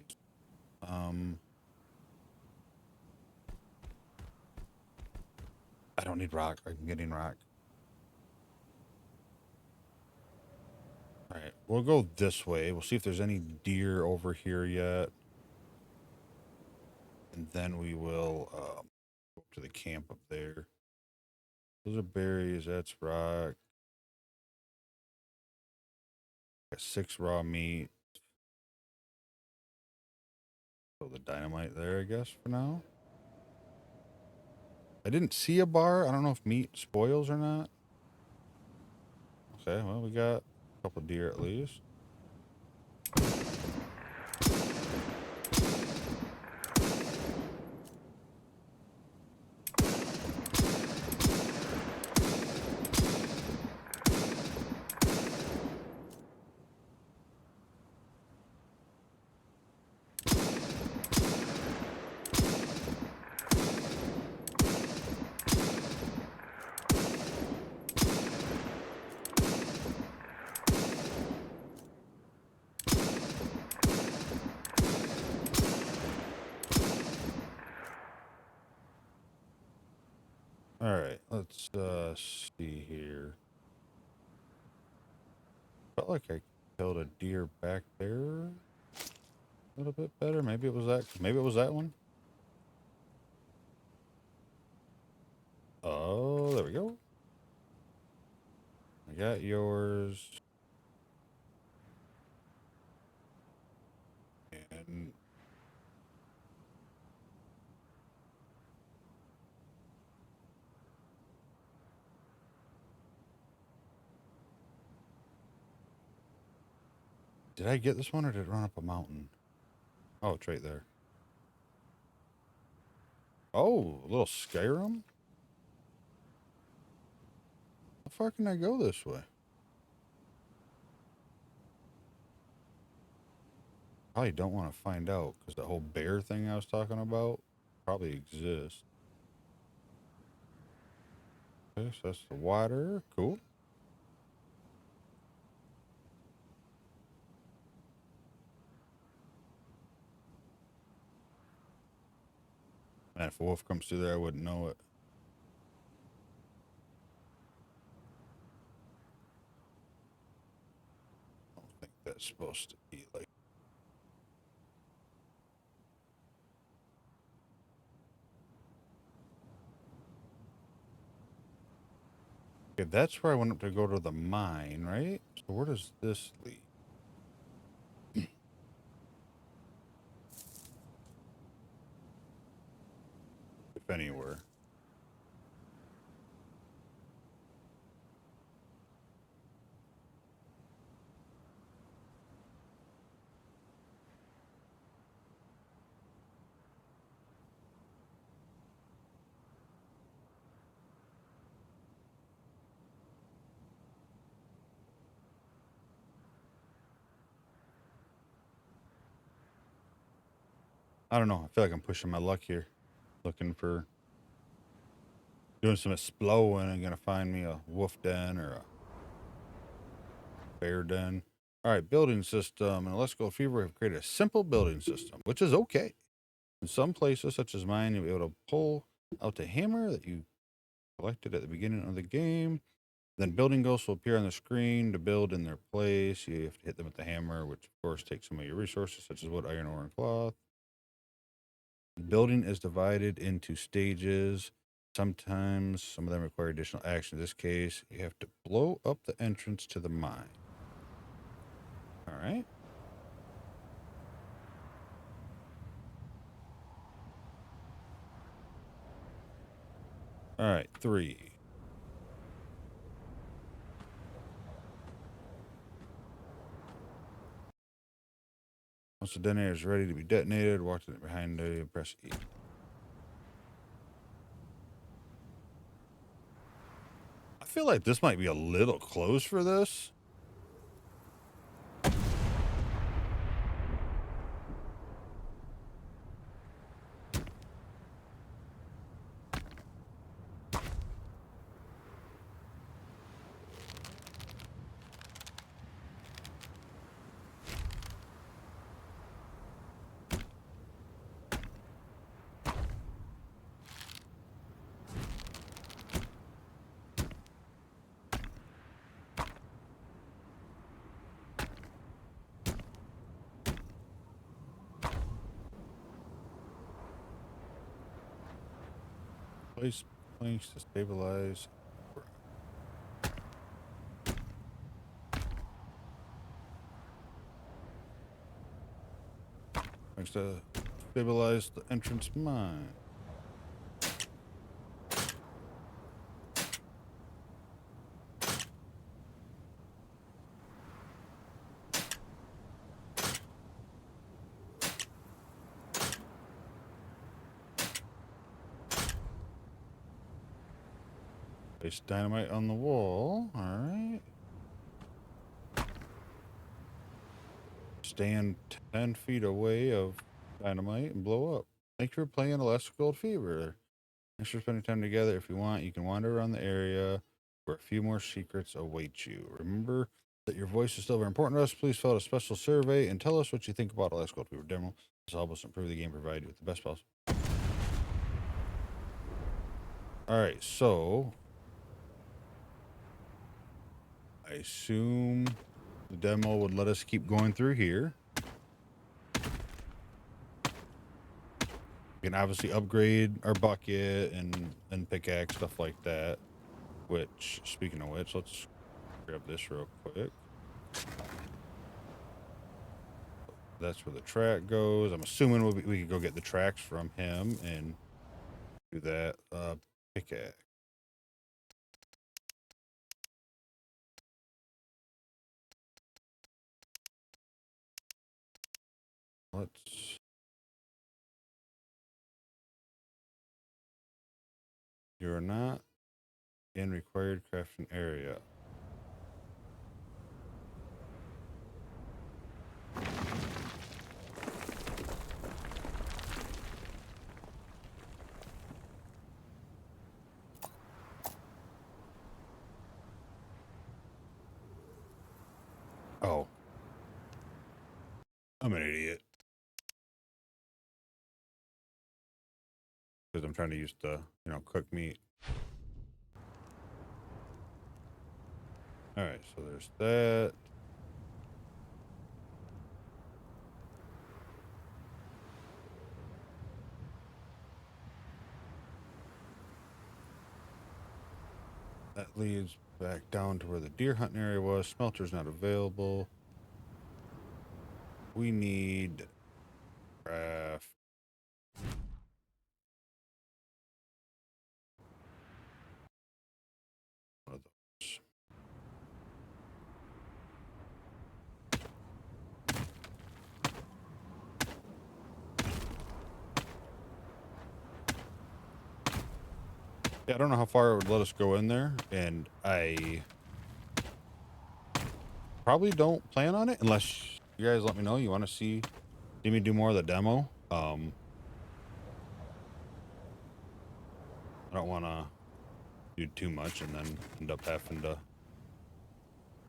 I don't need rock. I'm getting rock. All right. We'll go this way. We'll see if there's any deer over here yet. And then we will go up to the camp up there. Those are berries. That's rock. Got 6 raw meat. So the dynamite there, I guess, for now. I didn't see a bar. I don't know if meat spoils or not. Okay, well, we got a couple deer at least. All right, let's see here. Felt like I killed a deer back there a little bit better. Maybe it was that. Maybe it was that one. Oh, there we go. I got yours. And did I get this one or did it run up a mountain? Oh, it's right there. Oh, a little Skyrim? How far can I go this way? Probably don't want to find out because the whole bear thing I was talking about probably exists. Okay, so that's the water. Cool. Man, if a wolf comes through there, I wouldn't know it. I don't think that's supposed to be like. Okay, that's where I went up to go to the mine, right? So where does this lead? If anywhere. I don't know. I feel like I'm pushing my luck here. Looking for doing some exploring and gonna find me a wolf den or a bear den. All right, building system. And Let's Go Fever have created a simple building system, which is okay. In some places, such as mine, you'll be able to pull out the hammer that you collected at the beginning of the game. Then building ghosts will appear on the screen to build in their place. You have to hit them with the hammer, which of course takes some of your resources, such as wood, iron, ore, and cloth. Building is divided into stages. Sometimes some of them require additional action. In this case, you have to blow up the entrance to the mine. All right. All right, 3. Once the detonator is ready to be detonated, watch it behind you and press E. I feel like this might be a little close for this. Place planks to stabilize. Planks to stabilize the entrance mine. Place dynamite on the wall. All right. Stand 10 feet away of dynamite and blow up. Thank you for playing Elastic Gold Fever. Thanks for spending time together. If you want, you can wander around the area where a few more secrets await you. Remember that your voice is still very important to us. Please fill out a special survey and tell us what you think about Elastic Gold Fever demo. This will help us improve the game, provide you with the best possible. All right, so I assume the demo would let us keep going through here. We can obviously upgrade our bucket and pickaxe, stuff like that. Which, speaking of which, let's grab this real quick. That's where the track goes. I'm assuming we could go get the tracks from him and do that. Pickaxe. Let's. You're not in required crafting area. Oh. I'm an idiot. Because I'm trying to use the, cooked meat. Alright, so there's that. That leads back down to where the deer hunting area was. Smelter's not available. We need craft. One of those. Yeah, I don't know how far it would let us go in there, and I probably don't plan on it unless you guys let me know you want to see me do more of the demo. I don't want to do too much and then end up having to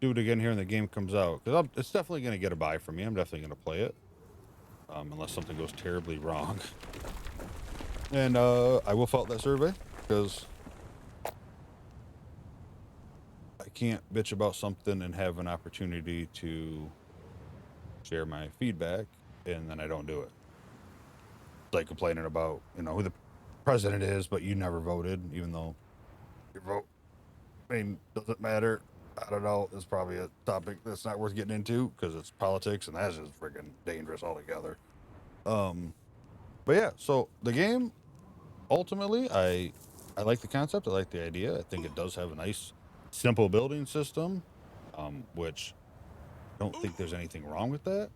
do it again here when the game comes out, because it's definitely going to get a buy for me. I'm definitely going to play it, unless something goes terribly wrong. And I will fill out that survey because can't bitch about something and have an opportunity to share my feedback, and then I don't do it. It's like complaining about, you know, who the president is, but you never voted, even though your vote, I mean, doesn't matter. I don't know. It's probably a topic that's not worth getting into because it's politics, and that's just freaking dangerous altogether. But yeah, so the game, ultimately, I like the concept. I like the idea. I think it does have a nice, simple building system, which I don't think there's anything wrong with that.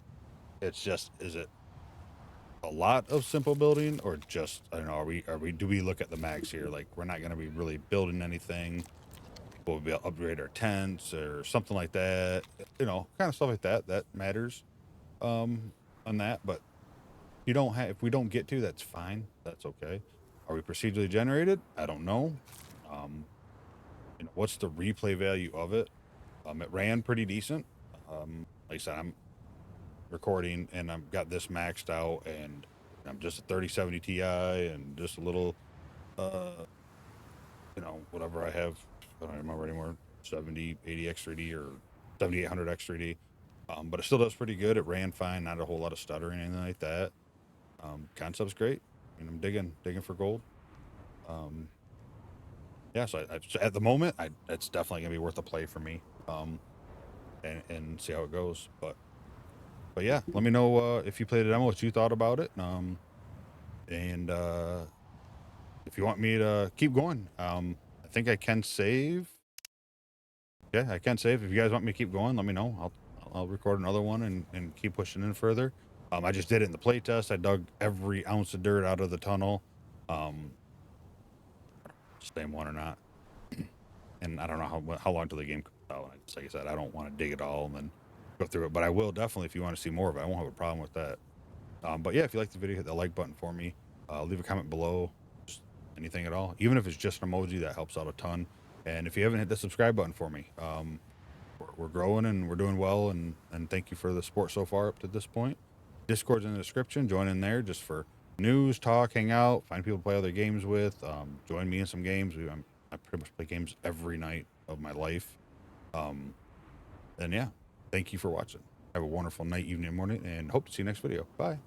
It's just, is it a lot of simple building, or just, I don't know, do we look at the max here? Like, we're not going to be really building anything. We'll be able to upgrade our tents or something like that. You know, kind of stuff like that. That matters, on that. But if we don't get to, that's fine. That's okay. Are we procedurally generated? I don't know. Um, you know, what's the replay value of it? It ran pretty decent. Like I said, I'm recording and I've got this maxed out, and I'm just a 3070 Ti and just a little, you know, whatever I have. I don't remember anymore. 7080 X3D or 7800 X3D. But it still does pretty good. It ran fine. Not a whole lot of stuttering, anything like that. Concept's great. I mean, I'm digging for gold. Yeah, so so at the moment, it's definitely gonna be worth a play for me. And see how it goes. But yeah, let me know if you played the demo, what you thought about it. And if you want me to keep going, I think I can save. Yeah, I can save. If you guys want me to keep going, let me know. I'll record another one and keep pushing in further. I just did it in the play test. I dug every ounce of dirt out of the tunnel. Same one or not. And I don't know how long till the game comes out. Like I said, I don't want to dig it all and then go through it, but I will definitely if you want to see more of it. I won't have a problem with that. But yeah, if you like the video, hit the like button for me. Leave a comment below, just anything at all. Even if it's just an emoji, that helps out a ton. And if you haven't hit the subscribe button for me, we're growing and we're doing well. And thank you for the support so far up to this point. Discord's in the description. Join in there just for news, talk, hang out, find people to play other games with. Join me in some games. I pretty much play games every night of my life. And yeah, thank you for watching. Have a wonderful night, evening, morning, and hope to see you next video. Bye.